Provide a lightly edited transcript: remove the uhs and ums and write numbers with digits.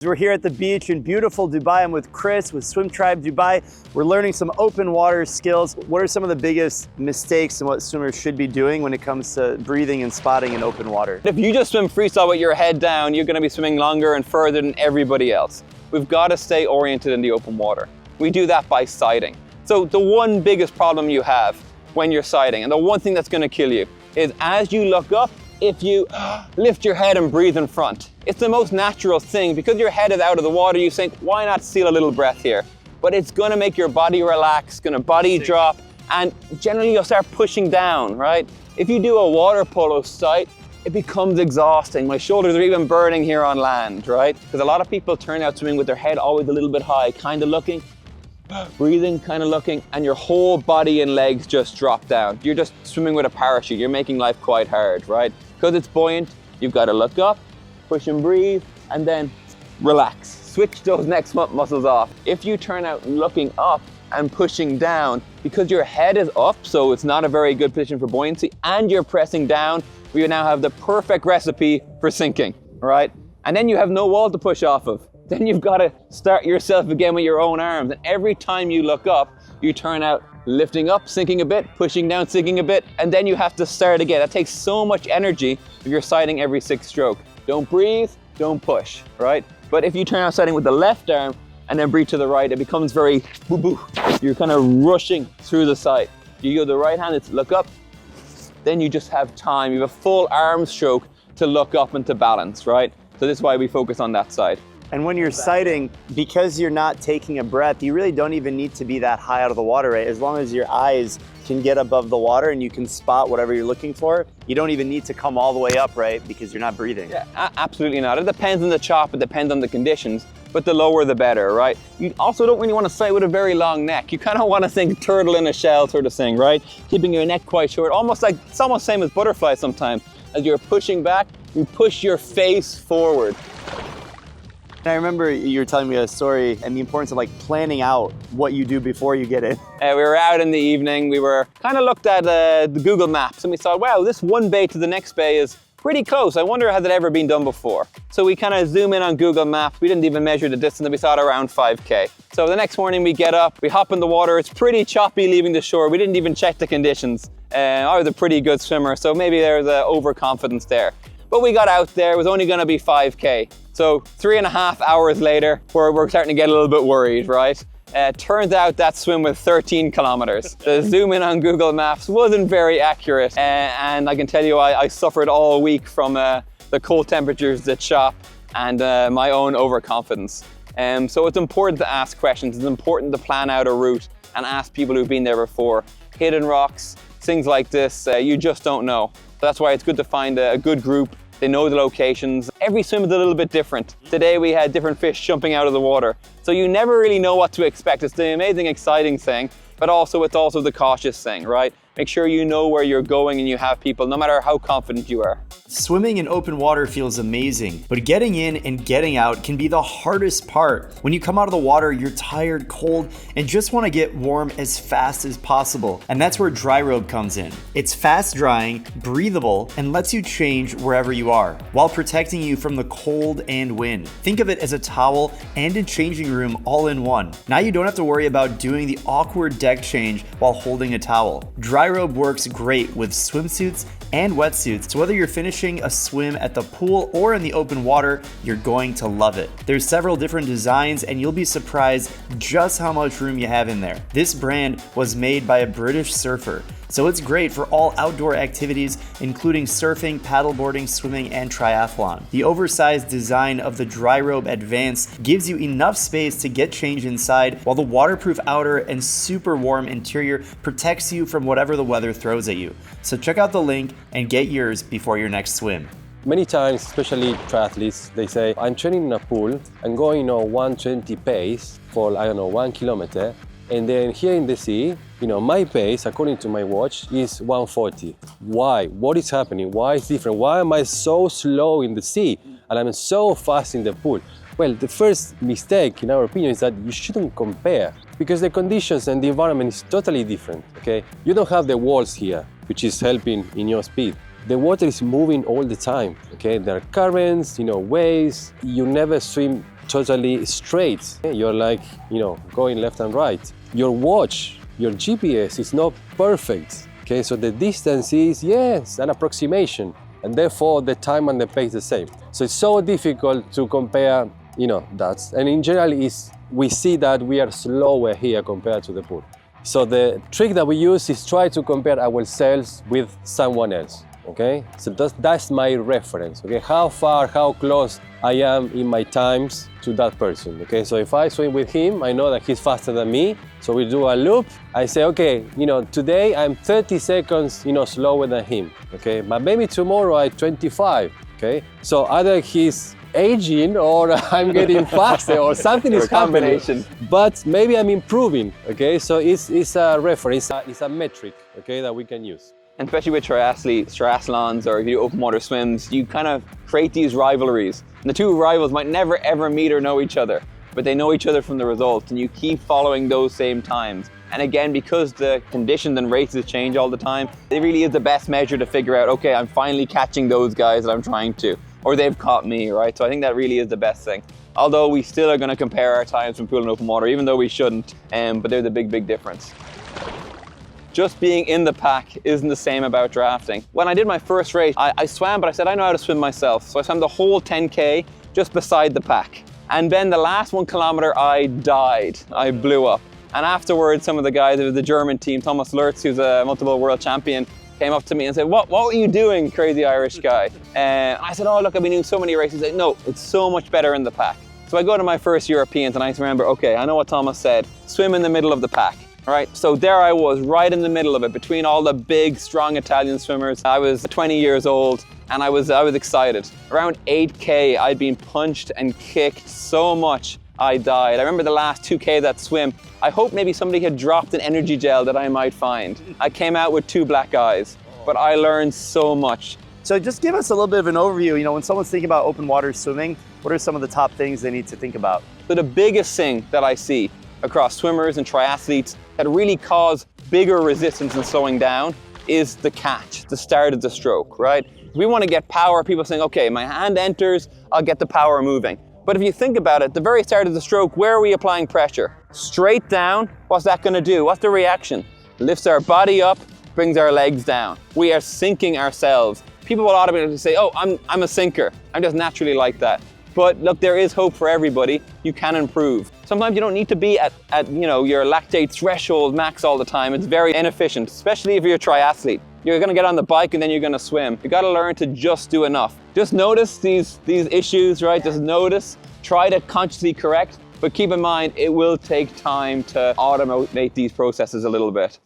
We're here at the beach in beautiful Dubai. I'm with Chris with Swim Tribe Dubai. We're learning some open water skills. What are some of the biggest mistakes and what swimmers should be doing when it comes to breathing and spotting in open water? If you just swim freestyle with your head down, you're going to be swimming longer and further than everybody else. We've got to stay oriented in the open water. We do that by sighting. So the one biggest problem you have when you're sighting, and the one thing that's going to kill you, is as you look up, if you lift your head and breathe in front. It's the most natural thing. Because your head is out of the water, you think, why not steal a little breath here? But it's gonna make your body relax, gonna body drop, and generally you'll start pushing down, right? If you do a water polo sight, it becomes exhausting. My shoulders are even burning here on land, right? Because a lot of people turn out swimming with their head always a little bit high, kind of looking, breathing, kind of looking, and your whole body and legs just drop down. You're just swimming with a parachute. You're making life quite hard, right? Because it's buoyant, you've got to look up, push and breathe, and then relax. Switch those neck muscles off. If you turn out looking up and pushing down, because your head is up, so it's not a very good position for buoyancy, and you're pressing down, we now have the perfect recipe for sinking, right? And then you have no wall to push off of. Then you've got to start yourself again with your own arms. And every time you look up, you turn out lifting up, sinking a bit, pushing down, sinking a bit, and then you have to start again. That takes so much energy if you're sighting every 6th stroke. Don't breathe, don't push, right? But if you turn out sighting with the left arm and then breathe to the right, it becomes very boo-boo. You're kind of rushing through the sight. You go the right hand, it's look up, then you just have time. You have a full arm stroke to look up and to balance, right? So this is why we focus on that side. And when you're sighting, because you're not taking a breath, you really don't even need to be that high out of the water, right? As long as your eyes can get above the water and you can spot whatever you're looking for, you don't even need to come all the way up, right? Because you're not breathing. Yeah, absolutely not. It depends on the chop, it depends on the conditions, but the lower the better, right? You also don't really want to sight with a very long neck. You kind of want to think turtle in a shell sort of thing, right? Keeping your neck quite short, almost like, it's almost the same as butterfly sometimes. As you're pushing back, you push your face forward. I remember you were telling me a story and the importance of like planning out what you do before you get in. We were out in the evening, we were kind of looked at the Google Maps and we thought, wow, this one bay to the next bay is pretty close. I wonder, has it ever been done before? So we kind of zoom in on Google Maps. We didn't even measure the distance and we thought around 5K. So the next morning we get up, we hop in the water. It's pretty choppy leaving the shore. We didn't even check the conditions. I was a pretty good swimmer, so maybe there's overconfidence there. But we got out there, it was only gonna be 5K. So 3.5 hours later, we're starting to get a little bit worried, right? Turns out that swim was 13 kilometers. The zoom in on Google Maps wasn't very accurate. And I can tell you, I suffered all week from the cold temperatures, the chop, and my own overconfidence. So it's important to ask questions. It's important to plan out a route and ask people who've been there before. Hidden rocks, things like this, you just don't know. So that's why it's good to find a good group. They know the locations. Every swim is a little bit different. Today we had different fish jumping out of the water. So you never really know what to expect. It's the amazing, exciting thing, but also it's also the cautious thing, right? Make sure you know where you're going and you have people, no matter how confident you are. Swimming in open water feels amazing, but getting in and getting out can be the hardest part. When you come out of the water, you're tired, cold, and just want to get warm as fast as possible. And that's where Dry Robe comes in. It's fast drying, breathable, and lets you change wherever you are, while protecting you from the cold and wind. Think of it as a towel and a changing room all in one. Now you don't have to worry about doing the awkward deck change while holding a towel. Dry Robe works great with swimsuits and wetsuits, so whether you're finishing a swim at the pool or in the open water, you're going to love it. There's several different designs and you'll be surprised just how much room you have in there. This brand was made by a British surfer, so it's great for all outdoor activities, including surfing, paddleboarding, swimming, and triathlon. The oversized design of the Dry Robe Advance gives you enough space to get changed inside, while the waterproof outer and super warm interior protects you from whatever the weather throws at you. So check out the link and get yours before your next swim. Many times, especially triathletes, they say, I'm training in a pool, I'm going 120 pace for, 1 kilometer, and then here in the sea, my pace, according to my watch, is 140. Why? What is happening? Why is different? Why am I so slow in the sea and I'm so fast in the pool? Well, the first mistake, in our opinion, is that you shouldn't compare because the conditions and the environment is totally different, okay? You don't have the walls here, which is helping in your speed. The water is moving all the time, okay? There are currents, waves. You never swim totally straight. You're like, going left and right. Your watch, your GPS is not perfect. Okay, so the distance is, yes, an approximation, and therefore the time and the pace the same. So it's so difficult to compare, that. And in general, we see that we are slower here compared to the pool. So the trick that we use is try to compare ourselves with someone else. Okay, so that's my reference. Okay, how far, how close I am in my times to that person. Okay, so if I swim with him, I know that he's faster than me. So we do a loop. I say, okay, today I'm 30 seconds, slower than him. Okay, but maybe tomorrow I'm 25. Okay, so either he's aging or I'm getting faster or something is happening. But maybe I'm improving. Okay, so it's a reference, it's a metric. Okay, that we can use. And especially with triathlons, or if you do open water swims, you kind of create these rivalries. And the two rivals might never ever meet or know each other, but they know each other from the results, and you keep following those same times. And again, because the conditions and races change all the time, it really is the best measure to figure out, okay, I'm finally catching those guys that I'm trying to, or they've caught me, right? So I think that really is the best thing. Although we still are going to compare our times from pool and open water, even though we shouldn't, but there's a big difference. Just being in the pack isn't the same about drafting. When I did my first race, I swam, but I said, I know how to swim myself. So I swam the whole 10K just beside the pack. And then the last 1 kilometer, I died. I blew up. And afterwards, some of the guys of the German team, Thomas Lurz, who's a multiple world champion, came up to me and said, what were you doing, crazy Irish guy? And I said, oh, look, I've been doing so many races. He said, no, it's so much better in the pack. So I go to my first Europeans and I remember, okay, I know what Thomas said, swim in the middle of the pack. All right, so there I was, right in the middle of it, between all the big, strong Italian swimmers. I was 20 years old and I was excited. Around 8K, I'd been punched and kicked so much, I died. I remember the last 2K that swim, I hope maybe somebody had dropped an energy gel that I might find. I came out with 2 black eyes, but I learned so much. So just give us a little bit of an overview. When someone's thinking about open water swimming, what are some of the top things they need to think about? So the biggest thing that I see across swimmers and triathletes that really cause bigger resistance in slowing down is the catch, the start of the stroke, right? We want to get power, people saying, okay, my hand enters, I'll get the power moving. But if you think about it, the very start of the stroke, where are we applying pressure? Straight down, what's that going to do? What's the reaction? Lifts our body up, brings our legs down. We are sinking ourselves. People will automatically say, oh, I'm a sinker. I'm just naturally like that. But look, there is hope for everybody. You can improve. Sometimes you don't need to be at your lactate threshold max all the time. It's very inefficient, especially if you're a triathlete. You're gonna get on the bike and then you're gonna swim. You gotta learn to just do enough. Just notice these issues, right? Just notice, try to consciously correct, but keep in mind, it will take time to automate these processes a little bit.